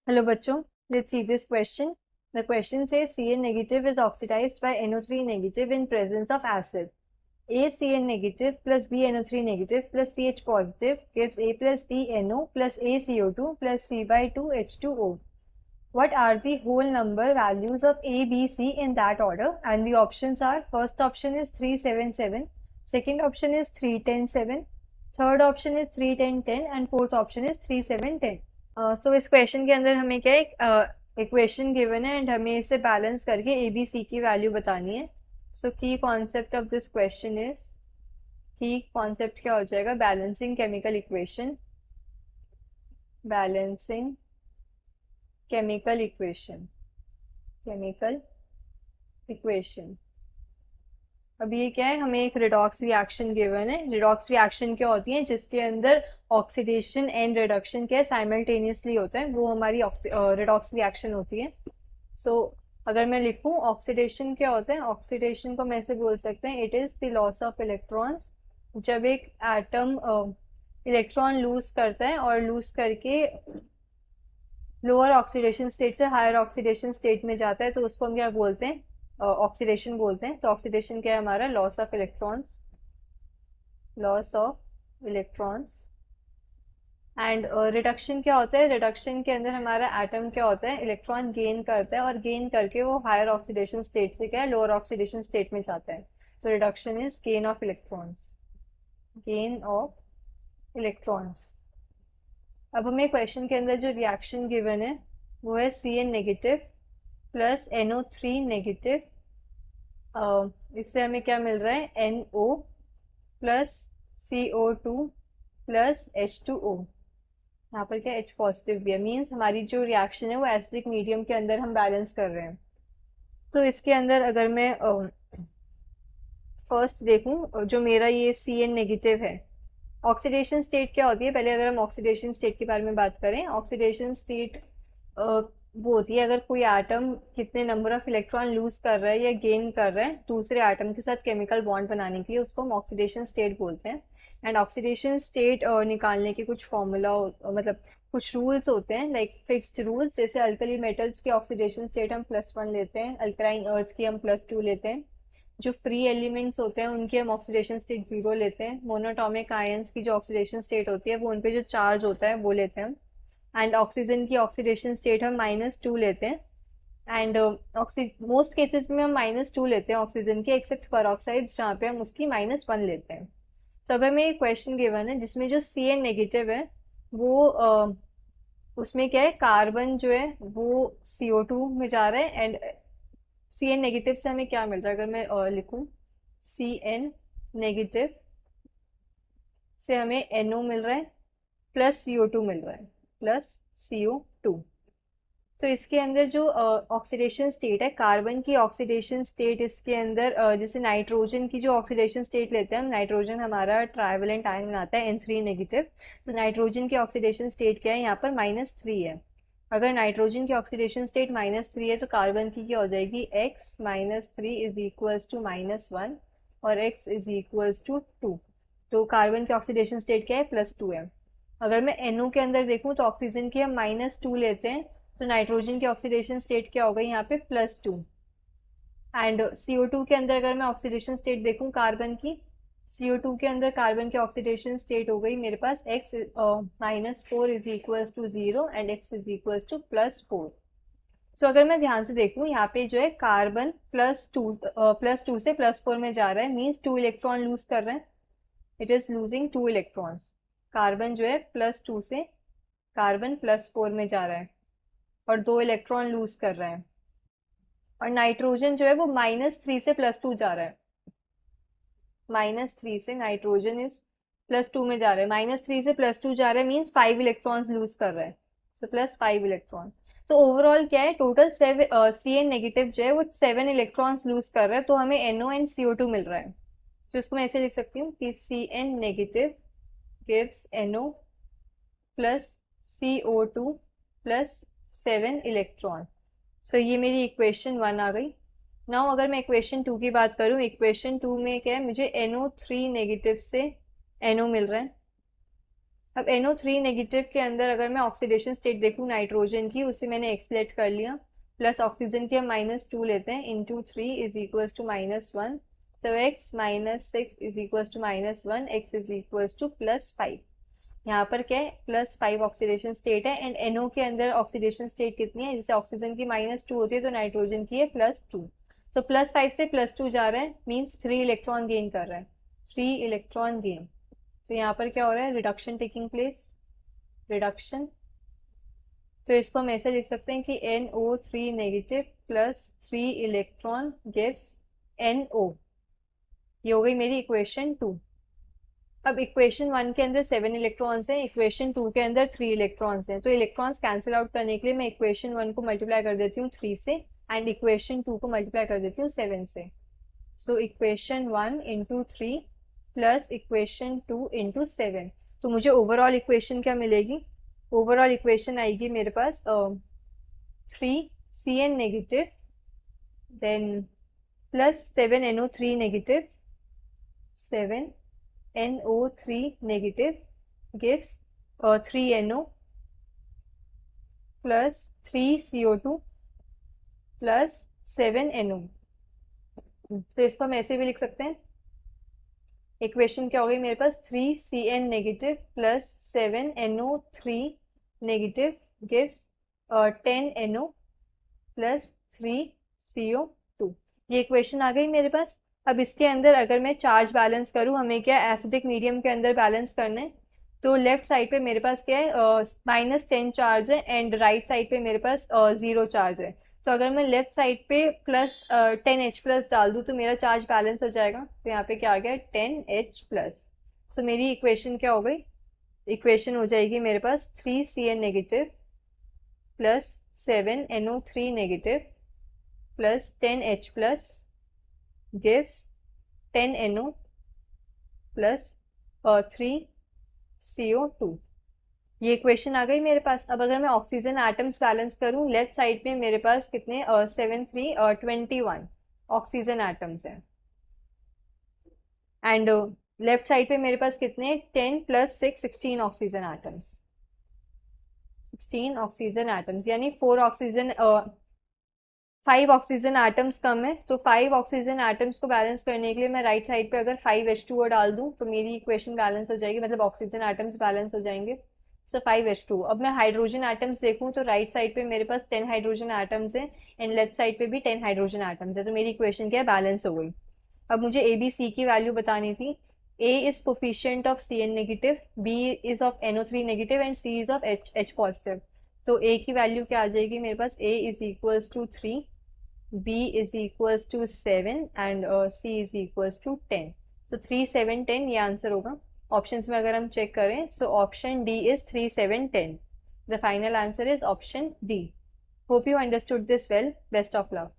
Hello bachcho, let's see this question. The question says Cn negative is oxidized by NO3 negative in presence of acid. A Cn negative plus B NO3 negative plus CH positive gives A plus B NO plus A CO2 plus C by 2 H2O. What are the whole number values of A, B, C in that order? And the options are, first option is 377, second option is 3107, third option is 31010 and fourth option is 3710. सो इस question के अंदर हमें क्या है, equation given है and हमें इसे balance करके ए बी सी की वैल्यू बतानी है. सो की concept of this question is, की कॉन्सेप्ट क्या हो जाएगा, balancing chemical equation. Balancing chemical equation, chemical equation. अब ये क्या है, हमें एक रिडॉक्स रिएक्शन गिवन है. रिडॉक्स रिएक्शन क्या होती है, जिसके अंदर ऑक्सीडेशन एंड रिडक्शन क्या है साइमल्टेनियसली होता है, वो हमारी रिडॉक्स रिएक्शन होती है. सो अगर मैं लिखूं ऑक्सीडेशन क्या होता है, ऑक्सीडेशन को हम ऐसे बोल सकते हैं, it is the loss of electrons. जब एक एटम इलेक्ट्रॉन लूज करता है और लूज करके लोअर ऑक्सीडेशन स्टेट से हायर ऑक्सीडेशन स्टेट में जाता है, तो उसको हम क्या बोलते हैं, ऑक्सीडेशन बोलते हैं. तो ऑक्सीडेशन क्या है हमारा, loss of electrons, loss of electrons. And reduction क्या होता है, रिडक्शन के अंदर हमारा एटम क्या होता है, इलेक्ट्रॉन गेन करता है और गेन करके वो हायर ऑक्सीडेशन स्टेट से क्या है, लोअर ऑक्सीडेशन स्टेट में जाता है. तो reduction is gain of electrons, gain of electrons. अब हमें क्वेश्चन के अंदर जो रिएक्शन गिवन है वो है Cn negative plus NO3 negative. इससे हमें क्या मिल रहा है, NO plus CO2 plus H2O. यहाँ पर क्या H पॉजिटिव भी है, मीन्स हमारी जो रिएक्शन है वो एसिडिक मीडियम के अंदर हम बैलेंस कर रहे हैं. तो इसके अंदर अगर मैं फर्स्ट देखूं, जो मेरा ये Cn नेगेटिव है, ऑक्सीडेशन स्टेट क्या होती है, पहले अगर हम ऑक्सीडेशन स्टेट के बारे में बात करें. ऑक्सीडेशन स्टेट वो होती है अगर कोई एटम कितने नंबर ऑफ इलेक्ट्रॉन लूज कर रहा है या गेन कर रहा है दूसरे एटम के साथ केमिकल बॉन्ड बनाने के लिए, उसको हम ऑक्सीडेशन स्टेट बोलते हैं. एंड ऑक्सीडेशन स्टेट निकालने के कुछ फॉर्मूला, मतलब कुछ रूल्स होते हैं, लाइक फिक्स्ड रूल्स. जैसे अल्कली मेटल्स की ऑक्सीडेशन स्टेट हम +1 लेते हैं, अल्कलाइन अर्थ की हम +2 लेते हैं. जो फ्री एलिमेंट्स होते हैं उनकी हम ऑक्सीडेशन स्टेट 0 लेते हैं. मोनोटॉमिक आयंस की जो ऑक्सीडेशन स्टेट होती है वो उन पे जो चार्ज होता है वो लेते हैं. एंड ऑक्सीजन की ऑक्सीडेशन स्टेट हम -2 लेते हैं. एंड मोस्ट केसेस में हम -2 लेते हैं ऑक्सीजन की, एक्सेप्ट परऑक्साइड्स जहाँ पे हम उसकी -1 लेते हैं. तो अब हमें एक क्वेश्चन गिवन है जिसमें जो Cn नेगेटिव है वो उसमें क्या है, कार्बन जो है वो CO2 में जा रहा है. एंड Cn नेगेटिव से हमें क्या मिल रहा है, अगर मैं लिखूं Cn नेगेटिव से हमें NO मिल रहा है प्लस CO2 मिल रहा है, प्लस CO2. तो इसके अंदर जो ऑक्सीडेशन स्टेट है, कार्बन की ऑक्सीडेशन स्टेट, इसके अंदर जैसे नाइट्रोजन की जो ऑक्सीडेशन स्टेट लेते हैं हम, नाइट्रोजन हमारा ट्राइवेलेंट आयन बनाता है N3 नेगेटिव. तो नाइट्रोजन की ऑक्सीडेशन स्टेट क्या है, यहाँ पर -3 है. अगर नाइट्रोजन की ऑक्सीडेशन स्टेट -3 है तो कार्बन की क्या हो जाएगी, x -3 इज इक्वल्स टू -1 और x इज इक्वल्स टू 2. तो कार्बन की ऑक्सीडेशन स्टेट क्या है, +2 है. अगर मैं NO के अंदर देखूं तो ऑक्सीजन की हम -2 लेते हैं, तो नाइट्रोजन की ऑक्सीडेशन स्टेट क्या हो गई यहाँ पे, +2. एंड CO2 के अंदर अगर मैं ऑक्सीडेशन स्टेट देखूं कार्बन की, CO2 के अंदर कार्बन की ऑक्सीडेशन स्टेट हो गई मेरे पास x -4 is equals to 0 and x is equals to +4. So अगर मैं ध्यान से देखूं यहाँ पे जो है कार्बन +2 से +4 में जा रहा है, मीन्स 2 इलेक्ट्रॉन लूज कर रहे हैं. It is losing 2 electrons. Carbon जो है +2 से कार्बन +4 में जा रहा है और 2 इलेक्ट्रॉन लूज कर रहा है. और नाइट्रोजन जो है वो -3 से +2 जा रहा है. -3 से नाइट्रोजन इज +2 में जा रहा है, -3 से +2 जा रहा है, मीन्स 5 इलेक्ट्रॉन्स लूज कर रहा है. सो +5 इलेक्ट्रॉन्स. तो ओवरऑल क्या है, टोटल Cn नेगेटिव जो है वो 7 इलेक्ट्रॉन्स लूज कर रहा है. तो हमें NO एंड CO2 मिल रहा है. तो इसको मैं ऐसे लिख सकती हूँ कि Cn negative gives NO plus CO2 plus 7 electron. So ये मेरी इक्वेशन 1 आ गई. नाउ अगर मैं इक्वेशन 2 की बात करूं, इक्वेशन 2 में क्या है, मुझे NO3 नेगेटिव से NO मिल रहा है. अब NO3 नेगेटिव के अंदर अगर मैं ऑक्सीडेशन स्टेट देखूँ नाइट्रोजन की, उसे मैंने x लेट कर लिया, प्लस ऑक्सीजन की हम -2 लेते हैं, इंटू 3 इज इक्वल्स टू -1, तो x -6 is equals to -1, x is equals to +5। यहाँ पर क्या है, +5 ऑक्सीडेशन स्टेट है, एंड NO के अंदर ऑक्सीडेशन स्टेट कितनी है, जैसे ऑक्सीजन की -2 होती है तो नाइट्रोजन की है +2, तो +5 से +2 जा रहा है, मीन्स 3 इलेक्ट्रॉन गेन कर रहा है, 3 इलेक्ट्रॉन गेन। तो यहाँ पर क्या हो रहा है, रिडक्शन टेकिंग प्लेस, रिडक्शन। तो इसको हम ऐसे लिख सकते हैं कि NO3 negative plus 3 electron gives NO। ये हो गई मेरी इक्वेशन 2। अब इक्वेशन 1 के अंदर 7 इलेक्ट्रॉन्स हैं, इक्वेशन 2 के अंदर 3 इलेक्ट्रॉन्स हैं, तो इलेक्ट्रॉन्स कैंसिल आउट करने के लिए मैं इक्वेशन 1 को मल्टीप्लाई कर देती हूँ 3 से, एंड इक्वेशन 2 को मल्टीप्लाई कर देती हूँ 7 से। So equation 1 into 3 plus equation 2 into 7, तो मुझे ओवरऑल इक्वेशन क्या मिलेगी, ओवरऑल इक्वेशन आएगी मेरे पास 3 CN negative, then plus 7NO3 negative, 7NO3 negative gives 3NO plus 3CO2 plus 7NO। तो इसको हम ऐसे भी लिख सकते हैं, इक्वेशन क्या हो गई मेरे पास, 3CN negative plus 7NO3 negative gives 10NO plus 3CO2। ये इक्वेशन आ गई मेरे पास। अब इसके अंदर अगर मैं चार्ज बैलेंस करूं, हमें क्या एसिडिक मीडियम के अंदर बैलेंस करना है, तो लेफ्ट साइड पे मेरे पास क्या है, -10 चार्ज है, एंड राइट साइड पे मेरे पास 0 चार्ज है। तो अगर मैं लेफ्ट साइड पे +10H+ डाल दूं तो मेरा चार्ज बैलेंस हो जाएगा, तो यहाँ पे क्या आ गया, 10H+। सो मेरी इक्वेशन क्या हो गई, इक्वेशन हो जाएगी मेरे पास 3CN negative plus 7NO3 negative plus 10H+ gives 10NO plus 3CO2। ये इक्वेशन आ गई मेरे पास। अब अगर मैं ऑक्सीजन एटम्स बैलेंस करूं, लेफ्ट साइड में मेरे पास कितने 7 3 21 ऑक्सीजन एटम्स हैं, एंड लेफ्ट साइड पे मेरे पास कितने 10 plus 6 16 oxygen atoms, 16 oxygen atoms, यानी 4 ऑक्सीजन 5 ऑक्सीजन एटम्स कम है, तो 5 ऑक्सीजन एटम्स को बैलेंस करने के लिए मैं राइट साइड पे अगर 5H2O डाल दूं तो मेरी इक्वेशन बैलेंस हो जाएगी, मतलब ऑक्सीजन एटम्स बैलेंस हो जाएंगे। सो 5H2। अब मैं हाइड्रोजन एटम्स देखूं तो राइट साइड पे मेरे पास 10 हाइड्रोजन एटम्स है, एंड लेफ्ट साइड पे भी 10 हाइड्रोजन एटम्स है, तो मेरी इक्वेशन क्या है, बैलेंस हो गई। अब मुझे ABC की वैल्यू बतानी थी। A is coefficient of CN negative, B is of NO3 negative and C is of H positive। तो A की वैल्यू क्या आ जाएगी मेरे पास, A is equals to 3, B is equals to 7 and C is equals to 10। So 3 7 10 ये answer होगा। Options में अगर हम चेक करें, so option D is 3 7 10। The final answer is option D। Hope you understood this well. Best of luck।